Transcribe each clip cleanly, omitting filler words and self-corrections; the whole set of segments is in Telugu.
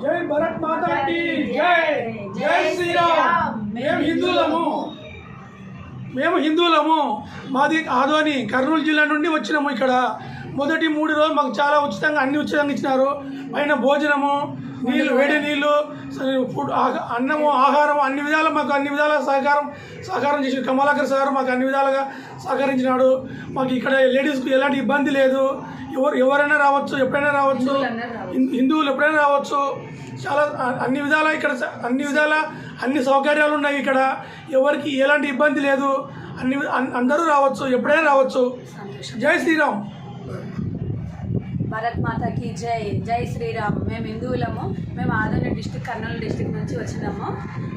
జై భరత్ మాతా की జై జై శ్రీరామ్ మేము హిందువులము మాది ఆదోని కర్నూలు జిల్లా నుండి వచ్చినాము ఇక్కడ మొదటి 3 రోజులు మాకు చాలా ఉచితంగా ఉచితంగా ఇచ్చినారు పైన భోజనము నీళ్ళు వేడి నీళ్ళు ఫుడ్ అన్నము ఆహారం అన్ని విధాలు మాకు అన్ని విధాల సహకారం చేసి కమలాకర్ సార్ మాకు అన్ని విధాలుగా సహకరించినాడు మాకు ఇక్కడ లేడీస్కి ఎలాంటి ఇబ్బంది లేదు ఎవరైనా రావచ్చు ఎప్పుడైనా రావచ్చు హిందువులు ఎప్పుడైనా రావచ్చు చాలా అన్ని విధాల ఇక్కడ అన్ని సౌకర్యాలు ఉన్నాయి ఇక్కడ ఎవరికి ఎలాంటి ఇబ్బంది లేదు అందరూ రావచ్చు ఎప్పుడైనా రావచ్చు జై శ్రీరామ్ భారత్ మాతాకి జై జై శ్రీరామ్ మేము హిందువులము మేము ఆదోని డిస్టిక్ కర్నూలు డిస్టిక్ నుంచి వచ్చినాము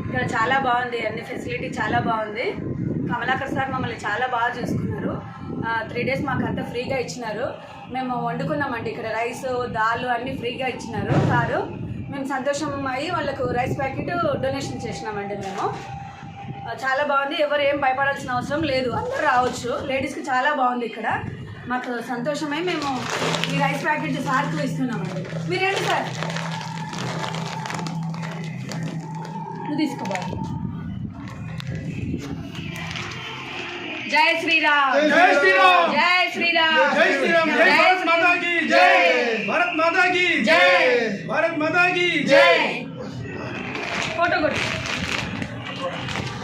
ఇక్కడ చాలా బాగుంది అన్ని ఫెసిలిటీ చాలా బాగుంది కమలాకర్ సార్ మమ్మల్ని చాలా బాగా చూసుకున్నారు 3 days మాకు అంతా ఫ్రీగా ఇచ్చినారు మేము వండుకున్నామండి ఇక్కడ రైస్ దాల్ అన్నీ ఫ్రీగా ఇచ్చినారు సారు మేము సంతోషం అయ్యి వాళ్ళకు రైస్ ప్యాకెట్ డొనేషన్ చేసినామండి మేము చాలా బాగుంది ఎవరు ఏం భయపడాల్సిన అవసరం లేదు అందరూ రావచ్చు లేడీస్కి చాలా బాగుంది ఇక్కడ మాకు సంతోషమై మేము ఈ రైస్ ప్యాకెట్ సార్కు ఇస్తున్నామండి మీరేంటి సార్ నువ్వు తీసుకోవాలి జై శ్రీరామ్ జై శ్రీరామ్ జై శ్రీరామ్ జై శ్రీరామ్ జై భారత్ మాతా की జై భారత్ మాతా की జై భారత్ మాతా की జై ఫోటో కొట్టు